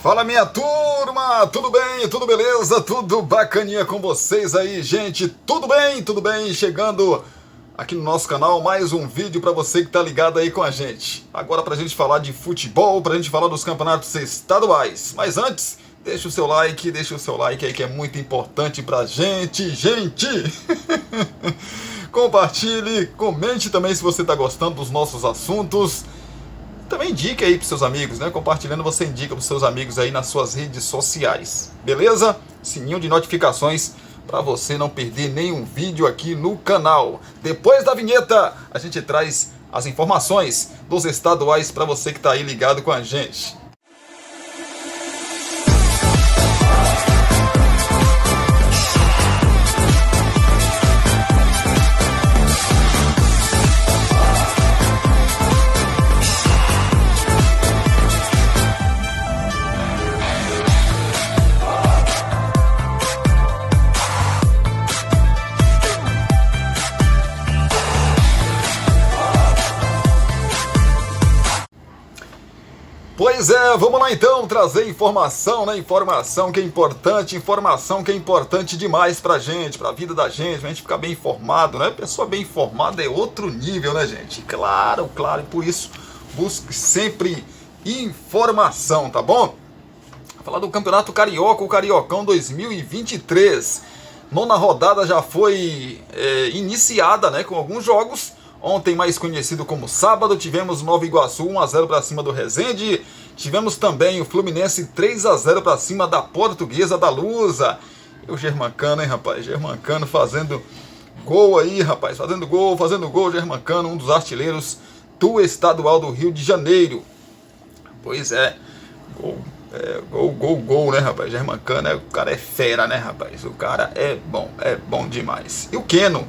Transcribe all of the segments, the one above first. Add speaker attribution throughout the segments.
Speaker 1: Fala, minha turma, tudo bem, tudo beleza, tudo bacaninha com vocês aí, gente, tudo bem, chegando aqui no nosso canal, mais um vídeo pra você que tá ligado aí com a gente. Agora pra gente falar de futebol, pra gente falar dos campeonatos estaduais, mas antes, deixa o seu like aí que é muito importante pra gente, Compartilhe, comente também se você tá gostando dos nossos assuntos. Também indique aí pros seus amigos, né? Compartilhando, você indica pros seus amigos aí nas suas redes sociais. Beleza? Sininho de notificações para você não perder nenhum vídeo aqui no canal. Depois da vinheta, a gente traz as informações dos estaduais para você que tá aí ligado com a gente. Pois é, vamos lá então trazer informação, né? Informação que é importante demais pra gente, pra vida da gente, pra gente ficar bem informado, né? Pessoa bem informada é outro nível, né, gente? Claro, e por isso busque sempre informação, tá bom? Vou falar do Campeonato Carioca, o Cariocão 2023. Nona rodada já foi iniciada, né, com alguns jogos. Ontem, mais conhecido como sábado, tivemos Nova Iguaçu 1-0 para cima do Resende. Tivemos também o Fluminense 3-0 para cima da Portuguesa da Lusa. E o Germancano, hein, rapaz? Germancano fazendo gol aí, rapaz. Fazendo gol, Germancano, um dos artilheiros do estadual do Rio de Janeiro. Pois é, gol, né, rapaz? Germancano, o cara é fera, né, rapaz? O cara é bom demais. E o Keno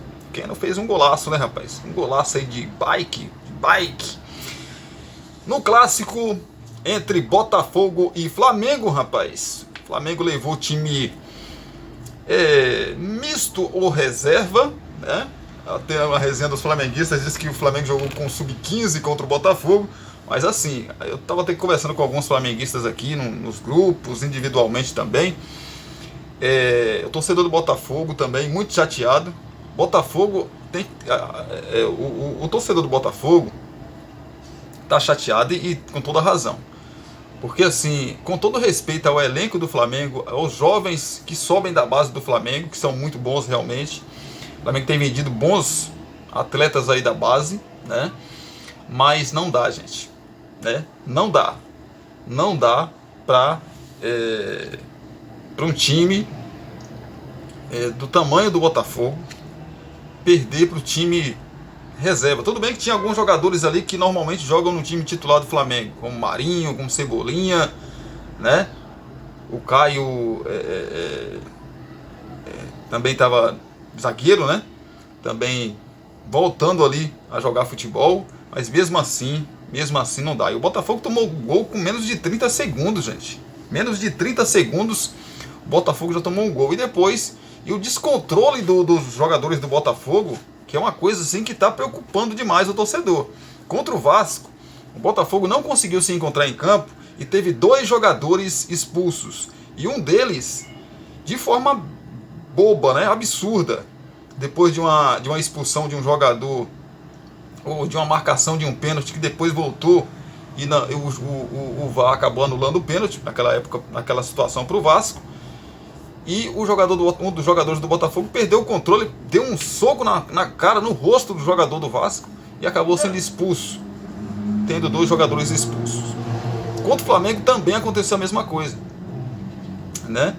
Speaker 1: fez um golaço, né, rapaz? Um golaço aí de bike. No clássico entre Botafogo e Flamengo, rapaz. O Flamengo levou o time misto ou reserva, né? Até uma resenha dos flamenguistas diz que o Flamengo jogou com sub-15 contra o Botafogo. Mas assim, eu tava até conversando com alguns flamenguistas aqui nos grupos, individualmente também. O torcedor do Botafogo também, muito chateado. Botafogo tem o torcedor do Botafogo tá chateado e com toda razão, porque assim, com todo respeito ao elenco do Flamengo, aos jovens que sobem da base do Flamengo, que são muito bons realmente, o Flamengo tem vendido bons atletas aí da base, né? Mas não dá, gente, né? Não dá para um time do tamanho do Botafogo perder para o time reserva. Tudo bem que tinha alguns jogadores ali que normalmente jogam no time titular do Flamengo, como Marinho, como Cebolinha, né? O Caio também estava zagueiro, né? Também voltando ali a jogar futebol, mas mesmo assim não dá. E o Botafogo tomou gol com menos de 30 segundos, gente. Menos de 30 segundos o Botafogo já tomou um gol. E depois, o descontrole dos jogadores do Botafogo, que é uma coisa assim que está preocupando demais o torcedor. Contra o Vasco, o Botafogo não conseguiu se encontrar em campo e teve 2 jogadores expulsos. E um deles, de forma boba, né, absurda, depois de uma expulsão de um jogador, ou de uma marcação de um pênalti que depois voltou, e o VAR acabou anulando o pênalti naquela época, naquela situação para o Vasco. E um dos jogadores do Botafogo perdeu o controle, deu um soco na cara, no rosto do jogador do Vasco e acabou sendo expulso, tendo 2 jogadores expulsos. Contra o Flamengo também aconteceu a mesma coisa, né?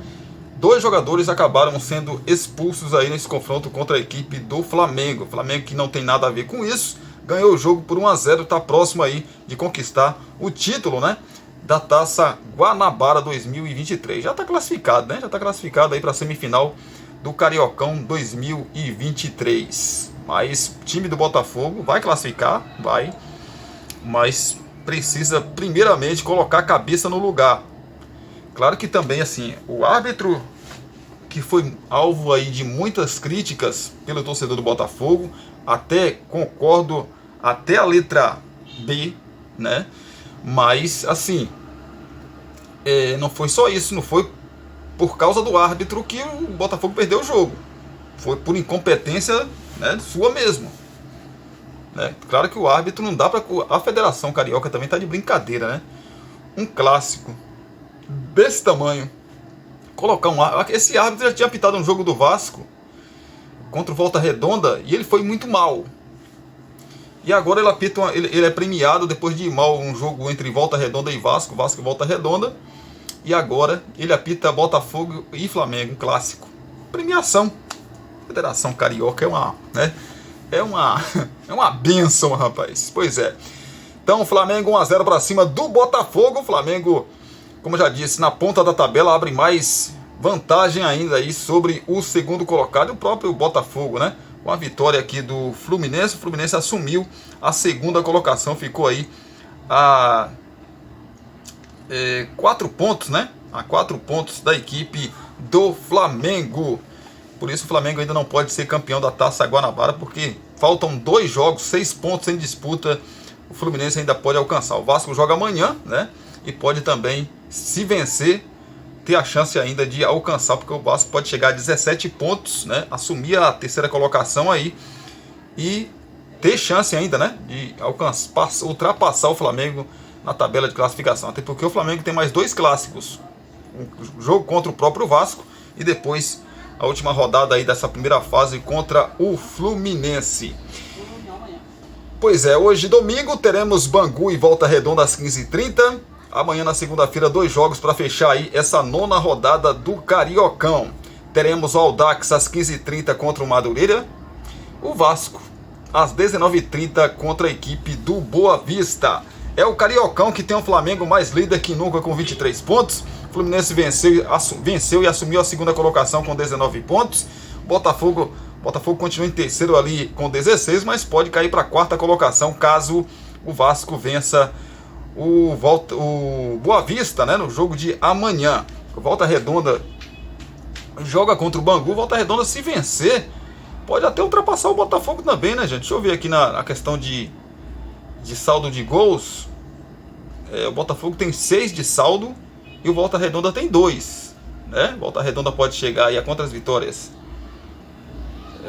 Speaker 1: 2 jogadores acabaram sendo expulsos aí nesse confronto contra a equipe do Flamengo. O Flamengo, que não tem nada a ver com isso, ganhou o jogo por 1-0, está próximo aí de conquistar o título, né, da Taça Guanabara 2023. Já está classificado, né? Já está classificado aí para a semifinal do Cariocão 2023. Mas o time do Botafogo vai classificar, vai, mas precisa primeiramente colocar a cabeça no lugar. Claro que também, assim, o árbitro, que foi alvo aí de muitas críticas pelo torcedor do Botafogo, até concordo até a letra B, né? Mas, assim, não foi só isso, não foi por causa do árbitro que o Botafogo perdeu o jogo. Foi por incompetência, né, sua mesmo. Né? Claro que o árbitro não dá para... A Federação Carioca também está de brincadeira, né? Um clássico desse tamanho. Colocar esse árbitro já tinha apitado um jogo do Vasco contra o Volta Redonda e ele foi muito mal. E agora ele apita ele é premiado depois de ir mal um jogo entre Volta Redonda e Vasco e Volta Redonda. E agora ele apita Botafogo e Flamengo, um clássico. Premiação. Federação Carioca é uma benção, rapaz. Pois é. Então, Flamengo 1-0 para cima do Botafogo. Flamengo, como eu já disse, na ponta da tabela abre mais vantagem ainda aí sobre o segundo colocado e o próprio Botafogo, né? Com a vitória aqui do Fluminense, o Fluminense assumiu a segunda colocação, ficou aí a 4 pontos, né? A 4 pontos da equipe do Flamengo. Por isso o Flamengo ainda não pode ser campeão da Taça Guanabara, porque faltam 2 jogos, 6 pontos em disputa. O Fluminense ainda pode alcançar. O Vasco joga amanhã, né? E pode também, se vencer, ter a chance ainda de alcançar, porque o Vasco pode chegar a 17 pontos, né? Assumir a terceira colocação aí e ter chance ainda, né? De ultrapassar o Flamengo na tabela de classificação. Até porque o Flamengo tem mais 2 clássicos. Um jogo contra o próprio Vasco e depois a última rodada aí dessa primeira fase contra o Fluminense. Pois é, hoje domingo teremos Bangu e Volta Redonda às 15h30. Amanhã na segunda-feira 2 jogos para fechar aí essa 9ª rodada do Cariocão. Teremos o Audax às 15h30 contra o Madureira. O Vasco às 19h30 contra a equipe do Boa Vista. É o Cariocão que tem o Flamengo mais líder que nunca com 23 pontos. O Fluminense venceu e assumiu a segunda colocação com 19 pontos. Botafogo continua em terceiro ali com 16, mas pode cair para a 4ª colocação caso o Vasco vença o Boa Vista, né, no jogo de amanhã. O Volta Redonda joga contra o Bangu. Volta Redonda, se vencer, pode até ultrapassar o Botafogo também, né, gente? Deixa eu ver aqui na questão de saldo de gols. O Botafogo tem 6 de saldo e o Volta Redonda tem 2, né? Volta Redonda pode chegar aí a quantas vitórias?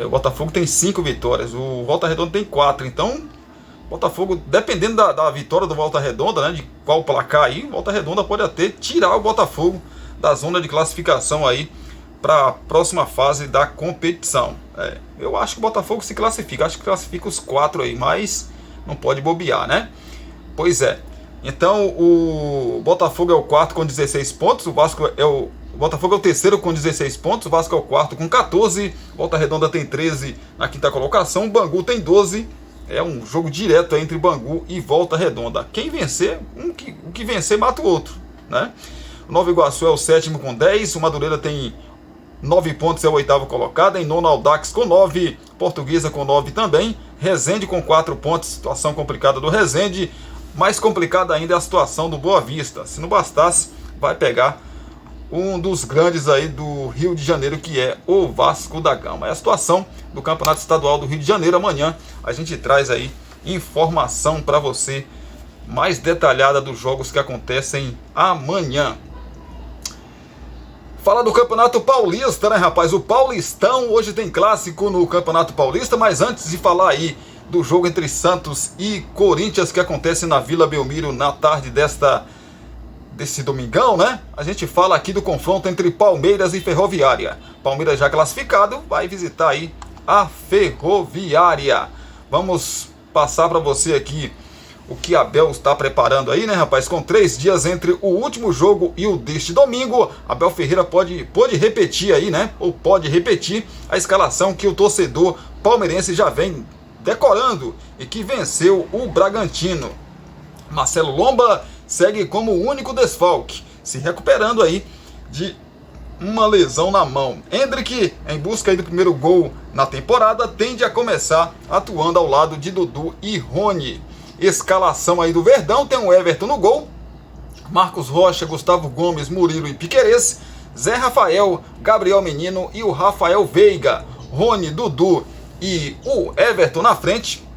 Speaker 1: O Botafogo tem 5 vitórias, o Volta Redonda tem 4. Então, Botafogo, dependendo da vitória do Volta Redonda, né, de qual placar aí, o Volta Redonda pode até tirar o Botafogo da zona de classificação aí para a próxima fase da competição. Eu acho que o Botafogo se classifica, acho que classifica os 4 aí, mas não pode bobear, né? Pois é. Então o Botafogo é o 4º com 16 pontos, o Botafogo é o 3º com 16 pontos, o Vasco é o 4º com 14, Volta Redonda tem 13 na 5ª colocação, o Bangu tem 12. É um jogo direto entre Bangu e Volta Redonda. Quem vencer, o que vencer mata o outro, né? O Nova Iguaçu é o 7º com 10, o Madureira tem 9 pontos, é o 8º colocado, em 9º Audax com 9, Portuguesa com 9 também, Resende com 4 pontos, situação complicada do Resende. Mais complicada ainda é a situação do Boa Vista. Se não bastasse, vai pegar um dos grandes aí do Rio de Janeiro, que é o Vasco da Gama. É a situação do Campeonato Estadual do Rio de Janeiro. Amanhã a gente traz aí informação para você mais detalhada dos jogos que acontecem amanhã. Fala do Campeonato Paulista, né, rapaz? O Paulistão, hoje tem clássico no Campeonato Paulista, mas antes de falar aí do jogo entre Santos e Corinthians que acontece na Vila Belmiro na tarde desse domingão, né? A gente fala aqui do confronto entre Palmeiras e Ferroviária. Palmeiras já classificado, vai visitar aí a Ferroviária. Vamos passar para você aqui o que Abel está preparando aí, né, rapaz? Com 3 dias entre o último jogo e o deste domingo, Abel Ferreira pode repetir aí, né? Ou pode repetir a escalação que o torcedor palmeirense já vem decorando e que venceu o Bragantino. Marcelo Lomba segue como o único desfalque, se recuperando aí de uma lesão na mão. Endrick, em busca aí do primeiro gol na temporada, tende a começar atuando ao lado de Dudu e Rony. Escalação aí do Verdão, tem o Everton no gol, Marcos Rocha, Gustavo Gomes, Murilo e Piquerez, Zé Rafael, Gabriel Menino e o Rafael Veiga, Rony, Dudu e o Everton na frente.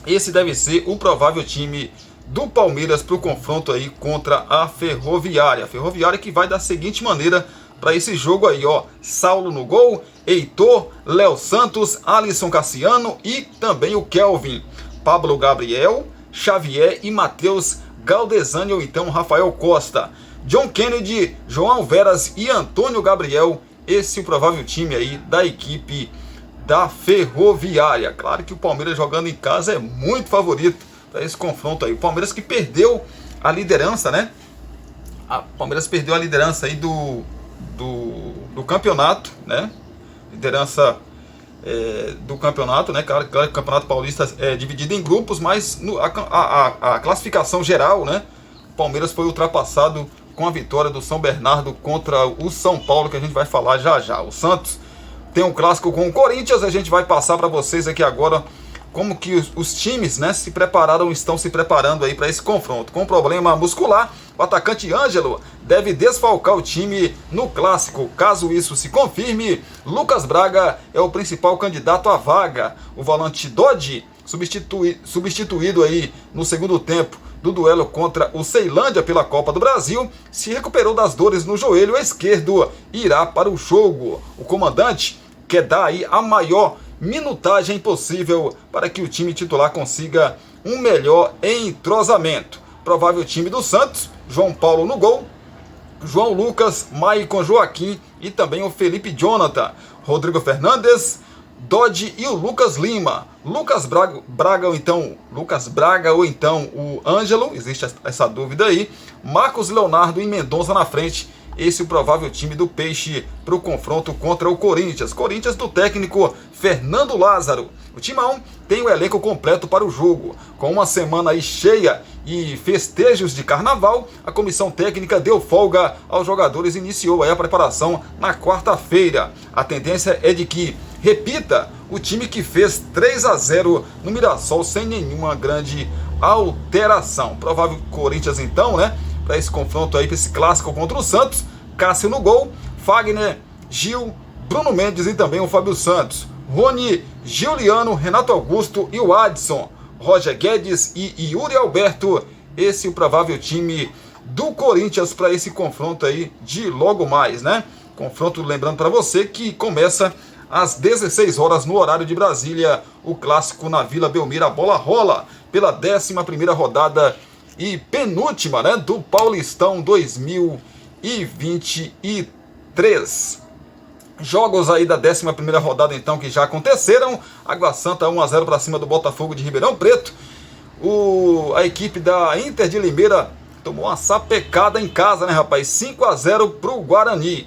Speaker 1: Esse deve ser o provável time do Palmeiras para o confronto aí contra a Ferroviária. A Ferroviária que vai da seguinte maneira para esse jogo aí, ó. Saulo no gol, Heitor, Léo Santos, Alisson Cassiano e também o Kelvin. Pablo Gabriel, Xavier e Matheus Galdesani ou então Rafael Costa. John Kennedy, João Veras e Antônio Gabriel. Esse é o provável time aí da equipe da Ferroviária. Claro que o Palmeiras jogando em casa é muito favorito para esse confronto aí. O Palmeiras que perdeu a liderança, né? O Palmeiras perdeu a liderança aí do campeonato, né? Liderança do campeonato, né? Claro que o Campeonato Paulista é dividido em grupos, mas a classificação geral, né? O Palmeiras foi ultrapassado com a vitória do São Bernardo contra o São Paulo, que a gente vai falar já já. O Santos tem um clássico com o Corinthians, a gente vai passar para vocês aqui agora como que os times, né, estão se preparando aí para esse confronto. Com problema muscular, o atacante Ângelo deve desfalcar o time no clássico. Caso isso se confirme, Lucas Braga é o principal candidato à vaga. O volante Dodge, substituído aí no segundo tempo do duelo contra o Ceilândia pela Copa do Brasil, se recuperou das dores no joelho esquerdo e irá para o jogo. O comandante quer dar aí a maior minutagem possível para que o time titular consiga um melhor entrosamento. Provável time do Santos: João Paulo no gol, João Lucas, Maicon Joaquim e também o Felipe Jonathan, Rodrigo Fernandes, Dodge e o Lucas Lima. Lucas Braga ou então o Ângelo, existe essa dúvida aí. Marcos Leonardo e Mendonça na frente. Esse é o provável time do Peixe para o confronto contra o Corinthians. Corinthians do técnico Fernando Lázaro. O Timão tem o elenco completo para o jogo. Com uma semana aí cheia e festejos de carnaval, a comissão técnica deu folga aos jogadores e iniciou aí a preparação na quarta-feira. A tendência é de que repita o time que fez 3-0 no Mirassol sem nenhuma grande alteração. Provável Corinthians então, né? Para esse confronto aí, para esse clássico contra o Santos: Cássio no gol, Fagner, Gil, Bruno Mendes e também o Fábio Santos, Rony, Giuliano, Renato Augusto e o Adson, Roger Guedes e Yuri Alberto. Esse é o provável time do Corinthians para esse confronto aí de logo mais, né? Confronto, lembrando para você, que começa às 16 horas no horário de Brasília, o clássico na Vila Belmiro. A bola rola pela 11ª rodada e penúltima, né, do Paulistão 2023. Jogos aí da 11ª rodada então que já aconteceram. Água Santa 1-0 para cima do Botafogo de Ribeirão Preto. A equipe da Inter de Limeira tomou uma sapecada em casa, né, rapaz? 5-0 para o Guarani.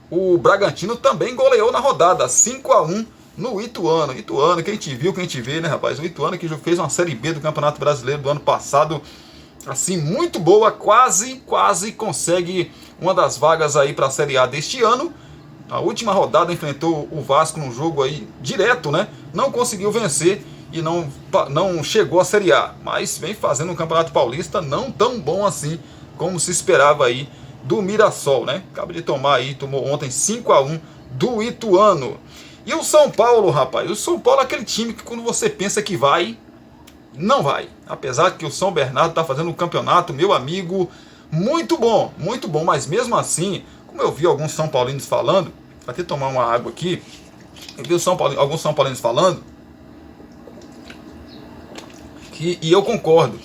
Speaker 1: O Bragantino também goleou na rodada, 5-1 no Ituano. Ituano, quem te viu, quem te vê, né, rapaz? O Ituano que já fez uma Série B do Campeonato Brasileiro do ano passado, assim, muito boa, quase consegue uma das vagas aí para a Série A deste ano. A última rodada enfrentou o Vasco num jogo aí direto, né? Não conseguiu vencer e não chegou à Série A, mas vem fazendo um Campeonato Paulista não tão bom assim como se esperava aí do Mirassol, né? Tomou ontem 5-1 do Ituano. E o São Paulo, rapaz, o São Paulo é aquele time que quando você pensa que vai, não vai. Apesar que o São Bernardo está fazendo um campeonato, meu amigo, muito bom, mas mesmo assim, como eu vi alguns São Paulinos falando, vou até tomar uma água aqui, eu vi alguns São Paulinos falando, e eu concordo,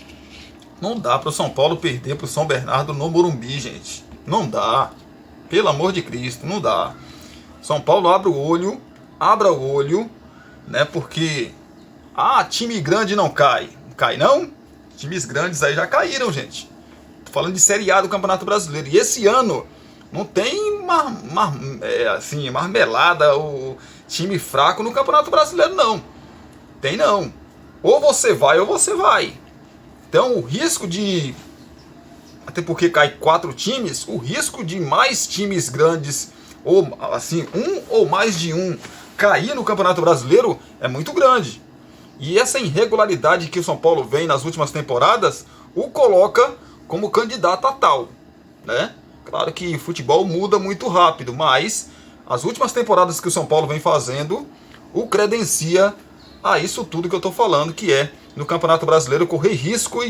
Speaker 1: não dá para o São Paulo perder para o São Bernardo no Morumbi, gente. Não dá. Pelo amor de Cristo, não dá. São Paulo abra o olho, né? Porque time grande não cai. Cai não? Times grandes aí já caíram, gente. Tô falando de Série A do Campeonato Brasileiro. E esse ano não tem marmelada ou time fraco no Campeonato Brasileiro, não. Tem não. Ou você vai ou você vai. Então o risco de, até porque cai 4 times, o risco de mais times grandes, ou assim, um ou mais de um, cair no Campeonato Brasileiro é muito grande. E essa irregularidade que o São Paulo vem nas últimas temporadas o coloca como candidato a tal, né? Claro que futebol muda muito rápido, mas as últimas temporadas que o São Paulo vem fazendo o credencia a isso tudo que eu estou falando, que é no Campeonato Brasileiro correr risco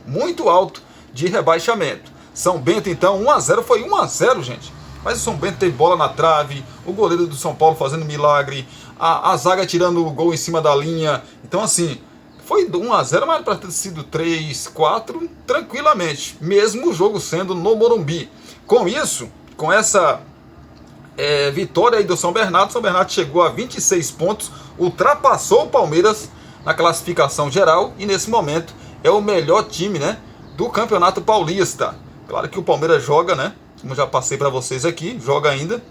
Speaker 1: muito alto de rebaixamento. São Bento então 1-0, foi 1-0, gente. Mas o São Bento teve bola na trave, o goleiro do São Paulo fazendo milagre, a zaga tirando o gol em cima da linha. Então assim, foi 1-0, mas para ter sido 3-4 tranquilamente, mesmo o jogo sendo no Morumbi. Com isso, com essa vitória aí do São Bernardo chegou a 26 pontos, ultrapassou o Palmeiras na classificação geral e nesse momento é o melhor time, né, do Campeonato Paulista. Claro que o Palmeiras joga, né, como já passei para vocês aqui, joga ainda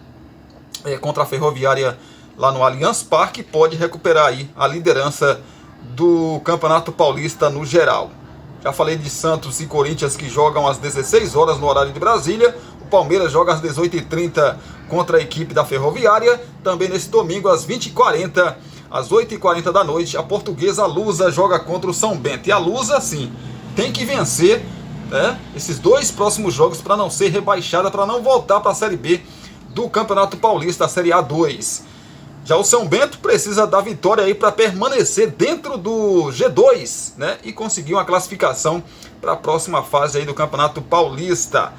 Speaker 1: contra a Ferroviária lá no Allianz Parque, pode recuperar aí a liderança do Campeonato Paulista no geral. Já falei de Santos e Corinthians que jogam às 16 horas no horário de Brasília. O Palmeiras joga às 18h30 contra a equipe da Ferroviária. Também nesse domingo às 20h40, às 8h40 da noite, a Portuguesa Lusa joga contra o São Bento. E a Lusa, sim, tem que vencer, né, esses dois próximos jogos para não ser rebaixada, para não voltar para a Série B do Campeonato Paulista, a Série A2. Já o São Bento precisa da vitória aí para permanecer dentro do G2, né, e conseguir uma classificação para a próxima fase aí do Campeonato Paulista.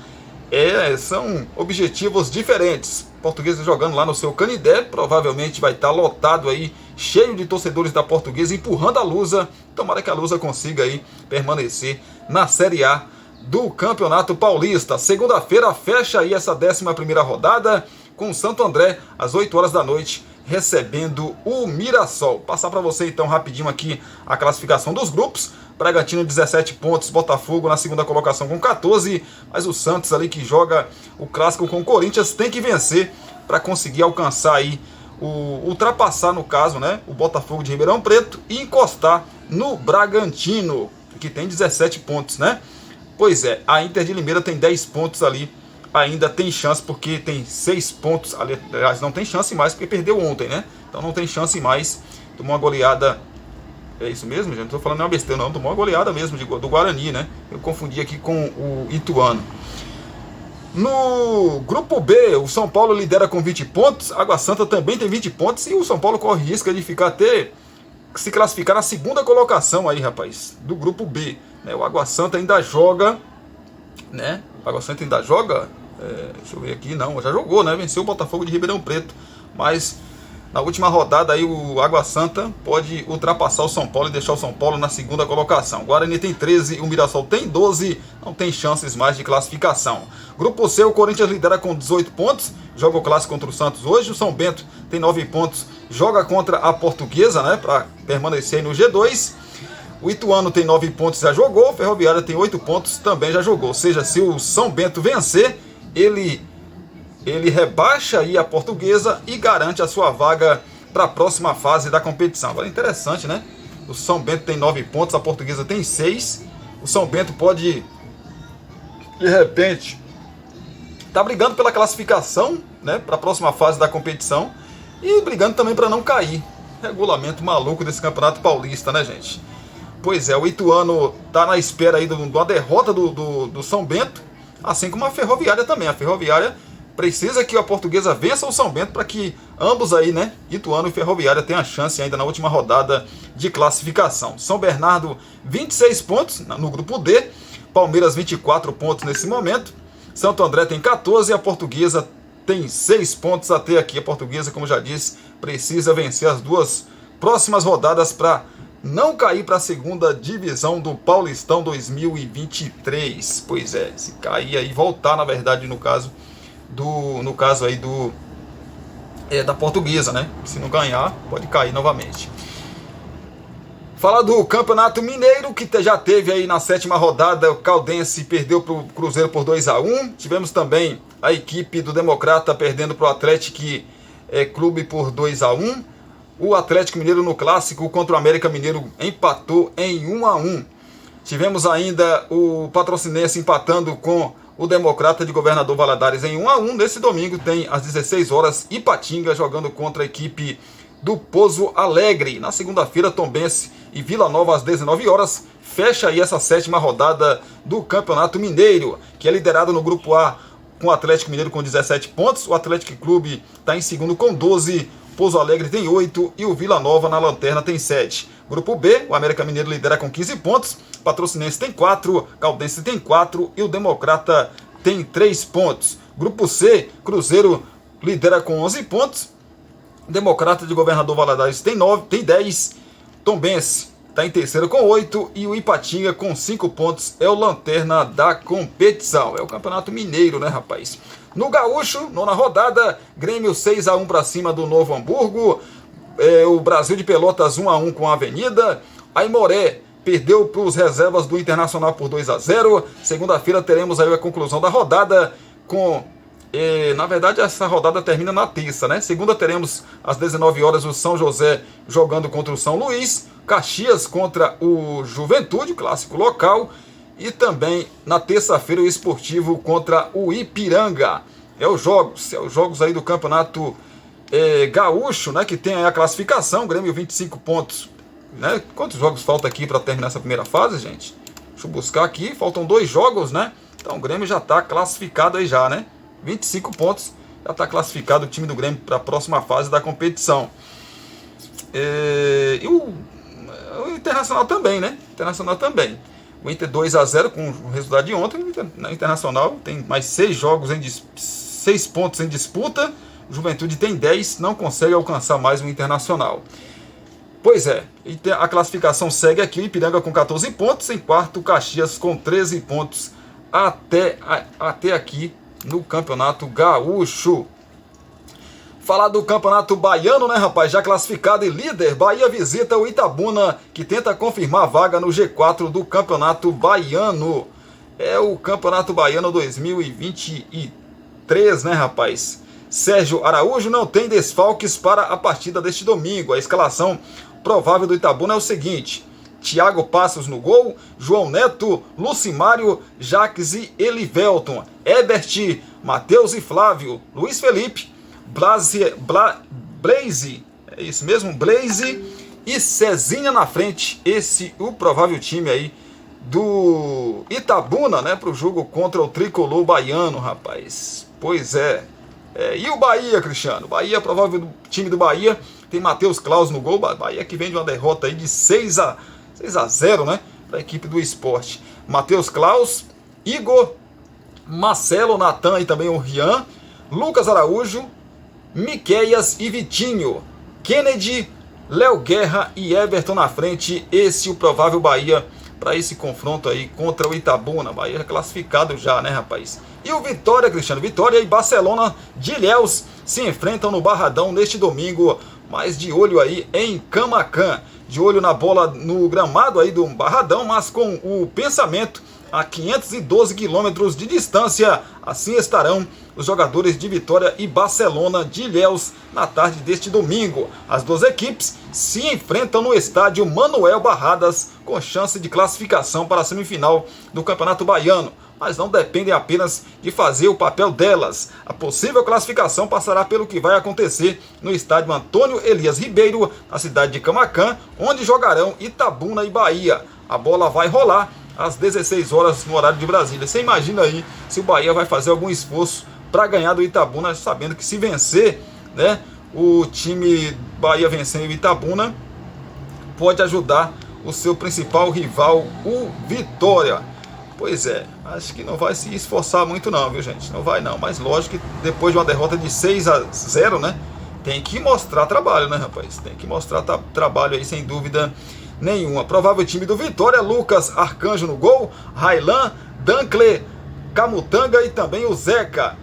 Speaker 1: São objetivos diferentes. Portuguesa jogando lá no seu Canindé, provavelmente vai estar lotado aí, cheio de torcedores da Portuguesa, empurrando a Lusa. Tomara que a Lusa consiga aí permanecer na Série A do Campeonato Paulista. Segunda-feira fecha aí essa 11ª rodada com o Santo André às 8 horas da noite, recebendo o Mirassol. Passar para você então rapidinho aqui a classificação dos grupos. Bragantino 17 pontos, Botafogo na segunda colocação com 14, mas o Santos ali que joga o clássico com o Corinthians tem que vencer para conseguir alcançar aí, ultrapassar no caso, né, o Botafogo de Ribeirão Preto e encostar no Bragantino, que tem 17 pontos, né? Pois é, a Inter de Limeira tem 10 pontos ali, ainda tem chance porque tem 6 pontos, aliás não tem chance mais porque perdeu ontem, né? Então não tem chance mais, tomou uma goleada. É isso mesmo, gente? Não estou falando nenhuma besteira, não. Tomou uma goleada mesmo do Guarani, né? Eu confundi aqui com o Ituano. No grupo B, o São Paulo lidera com 20 pontos. Água Santa também tem 20 pontos. E o São Paulo corre risco de se classificar na segunda colocação aí, rapaz, do grupo B. Né? O Água Santa ainda joga, né? O Água Santa ainda joga. Deixa eu ver aqui, não. Já jogou, né? Venceu o Botafogo de Ribeirão Preto. Mas na última rodada aí o Água Santa pode ultrapassar o São Paulo e deixar o São Paulo na segunda colocação. O Guarani tem 13, o Mirassol tem 12, não tem chances mais de classificação. Grupo C, o Corinthians lidera com 18 pontos, joga o clássico contra o Santos hoje. O São Bento tem 9 pontos, joga contra a Portuguesa, né, para permanecer no G2. O Ituano tem 9 pontos, já jogou. O Ferroviária tem 8 pontos, também já jogou. Ou seja, se o São Bento vencer, ele rebaixa aí a Portuguesa e garante a sua vaga para a próxima fase da competição. Agora é interessante, né? O São Bento tem 9 pontos, a Portuguesa tem 6. O São Bento pode, de repente, tá brigando pela classificação, né, para a próxima fase da competição e brigando também para não cair. Regulamento maluco desse Campeonato Paulista, né, gente? Pois é, o Ituano tá na espera aí de uma derrota do São Bento, assim como a Ferroviária também. A Ferroviária precisa que a Portuguesa vença o São Bento para que ambos aí, né, Ituano e Ferroviária, tenham a chance ainda na última rodada de classificação. São Bernardo, 26 pontos no grupo D. Palmeiras, 24 pontos nesse momento. Santo André tem 14 e a Portuguesa tem 6 pontos até aqui. A Portuguesa, como já disse, precisa vencer as duas próximas rodadas para não cair para a segunda divisão do Paulistão 2023. Pois é, se cair aí, voltar na verdade no caso aí da Portuguesa, né? Se não ganhar, pode cair novamente. Falar do Campeonato Mineiro, que já teve aí na 7ª rodada, o Caldense perdeu para o Cruzeiro por 2-1. Tivemos também a equipe do Democrata perdendo para o Atlético Clube por 2-1. O Atlético Mineiro no clássico contra o América Mineiro empatou em 1-1. Tivemos ainda o Patrocinense empatando com o Democrata de Governador Valadares em 1-1. Nesse domingo tem às 16 horas Ipatinga jogando contra a equipe do Pouso Alegre. Na segunda-feira, Tombense e Vila Nova às 19 horas. Fecha aí essa 7ª rodada do Campeonato Mineiro, que é liderado no grupo A com o Atlético Mineiro com 17 pontos. O Atlético Clube está em segundo com 12. Pouso Alegre tem 8 e o Vila Nova na lanterna tem 7. Grupo B, o América Mineiro lidera com 15 pontos, Patrocinense tem 4, Caldense tem 4 e o Democrata tem 3 pontos. Grupo C, Cruzeiro lidera com 11 pontos, Democrata de Governador Valadares tem 10, Tombense está em terceiro com 8 e o Ipatinga com 5 pontos é o lanterna da competição. É o Campeonato Mineiro, né, rapaz? No Gaúcho, nona rodada, Grêmio 6-1 para cima do Novo Hamburgo, o Brasil de Pelotas 1-1 com a Avenida, Aimoré perdeu para os reservas do Internacional por 2-0. Segunda-feira teremos aí a conclusão da rodada com... na verdade, essa rodada termina na terça, né? Segunda teremos às 19 horas o São José jogando contra o São Luís, Caxias contra o Juventude, clássico local, e também na terça-feira o Esportivo contra o Ipiranga. É os jogos aí do Campeonato Gaúcho, né? Que tem aí a classificação, Grêmio 25 pontos. Né? Quantos jogos falta aqui para terminar essa primeira fase, gente? Deixa eu buscar aqui, faltam 2 jogos, né? Então o Grêmio já está classificado aí já, né? 25 pontos, já está classificado o time do Grêmio para a próxima fase da competição. E o Internacional também, né? Internacional também. O Inter 2-0 com o resultado de ontem. O Internacional tem mais 6 pontos em disputa. O Juventude tem 10, não consegue alcançar mais o Internacional. Pois é, a classificação segue aqui. O Ipiranga com 14 pontos, em quarto Caxias com 13 pontos até aqui no Campeonato Gaúcho. Falar do Campeonato Baiano, né, rapaz? Já classificado e líder, Bahia visita o Itabuna, que tenta confirmar a vaga no G4 do Campeonato Baiano. É o Campeonato Baiano 2023, né, rapaz? Sérgio Araújo não tem desfalques para a partida deste domingo. A escalação provável do Itabuna é o seguinte: Thiago Passos no gol, João Neto, Lucimário, Jaques e Elivelton, Ebert, Matheus e Flávio, Luiz Felipe, Blaze, é isso mesmo, Blaze e Cezinha na frente. Esse o provável time aí do Itabuna, né, para o jogo contra o Tricolor Baiano, rapaz. Pois é. E o Bahia, Cristiano? Bahia, provável time do Bahia, tem Matheus Claus no gol. Bahia que vem de uma derrota aí de 6-0, né, para a equipe do Sport. Matheus Claus, Igor, Marcelo, Natan e também o Rian, Lucas Araújo, Miqueias e Vitinho, Kennedy, Léo Guerra e Everton na frente. Esse é o provável Bahia para esse confronto aí contra o Itabuna. Bahia classificado já, né, rapaz? E o Vitória, Cristiano? Vitória e Barcelona de Ilhéus se enfrentam no Barradão neste domingo, mas de olho aí em Camaquã, de olho na bola no gramado aí do Barradão, mas com o pensamento a 512 quilômetros de distância. Assim estarão os jogadores de Vitória e Barcelona de Ilhéus na tarde deste domingo. As duas equipes se enfrentam no estádio Manuel Barradas, com chance de classificação para a semifinal do Campeonato Baiano, mas não dependem apenas de fazer o papel delas. A possível classificação passará pelo que vai acontecer no estádio Antônio Elias Ribeiro, na cidade de Camaquã, onde jogarão Itabuna e Bahia. A bola vai rolar às 16 horas no horário de Brasília. Você imagina aí se o Bahia vai fazer algum esforço para ganhar do Itabuna, sabendo que se vencer, né, o time Bahia vencendo o Itabuna, pode ajudar o seu principal rival, o Vitória. Pois é, acho que não vai se esforçar muito não, viu, gente? Não vai não, mas lógico que depois de uma derrota de 6-0, né, tem que mostrar trabalho, né, rapaz? Tem que mostrar trabalho aí, sem dúvida nenhuma. Provável time do Vitória: Lucas Arcanjo no gol, Railan, Dancle, Camutanga e também o Zeca,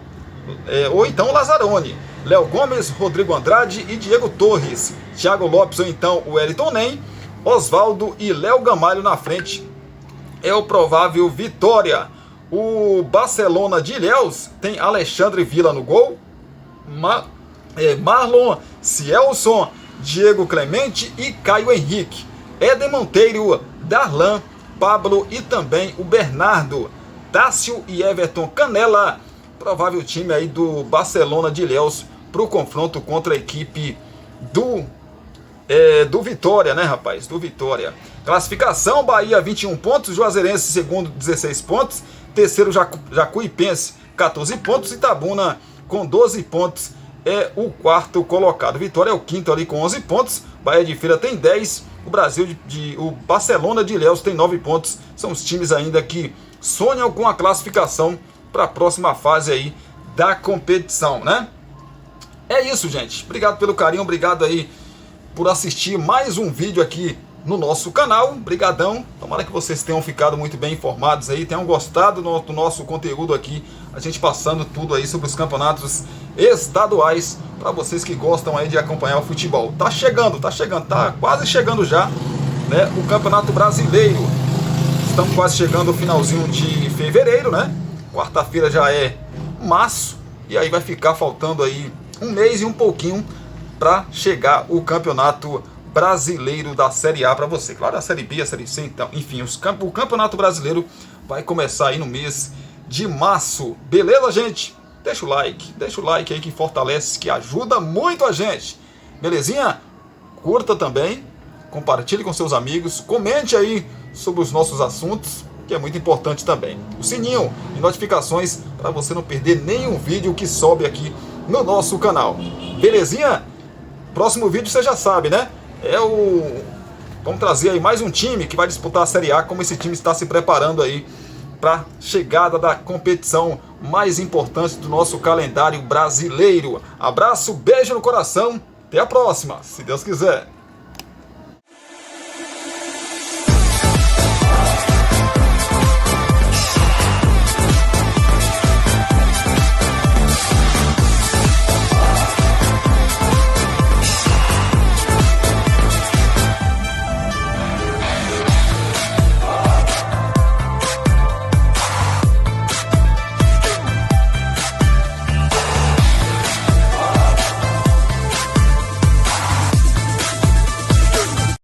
Speaker 1: ou então o Lazzaroni, Léo Gomes, Rodrigo Andrade e Diego Torres, Thiago Lopes ou então o Wellington Nem, Osvaldo e Léo Gamalho na frente. É o provável Vitória. O Barcelona de Ilhéus tem Alexandre Villa no gol, Marlon Cielson, Diego Clemente e Caio Henrique, Éder Monteiro, Darlan, Pablo e também o Bernardo, Tássio e Everton Canela. Provável time aí do Barcelona de Ilhéus para o confronto contra a equipe do Vitória, né, rapaz? Do Vitória. Classificação: Bahia 21 pontos, Juazeirense segundo 16 pontos, terceiro Jacuipense 14 pontos, Itabuna com 12 pontos é o quarto colocado. Vitória é o quinto ali com 11 pontos. Bahia de Feira tem 10. O Barcelona de Ilhéus tem 9 pontos. São os times ainda que sonham com a classificação para a próxima fase aí da competição, né? É isso, gente. Obrigado pelo carinho, obrigado aí por assistir mais um vídeo aqui no nosso canal. Brigadão. Tomara que vocês tenham ficado muito bem informados aí, tenham gostado do nosso conteúdo aqui, a gente passando tudo aí sobre os campeonatos estaduais para vocês que gostam aí de acompanhar o futebol. Tá chegando, tá quase chegando já, né, o Campeonato Brasileiro. Estamos quase chegando ao finalzinho de fevereiro, né? Quarta-feira já é março e aí vai ficar faltando aí um mês e um pouquinho para chegar o Campeonato Brasileiro da Série A para você. Claro, a Série B, a Série C, então, enfim, o Campeonato Brasileiro vai começar aí no mês de março. Beleza, gente? Deixa o like aí que fortalece, que ajuda muito a gente. Belezinha? Curta também, compartilhe com seus amigos, comente aí sobre os nossos assuntos, que é muito importante também. O sininho e notificações para você não perder nenhum vídeo que sobe aqui no nosso canal. Belezinha? Próximo vídeo você já sabe, né? Vamos trazer aí mais um time que vai disputar a Série A, como esse time está se preparando aí para a chegada da competição mais importante do nosso calendário brasileiro. Abraço, beijo no coração, até a próxima, se Deus quiser.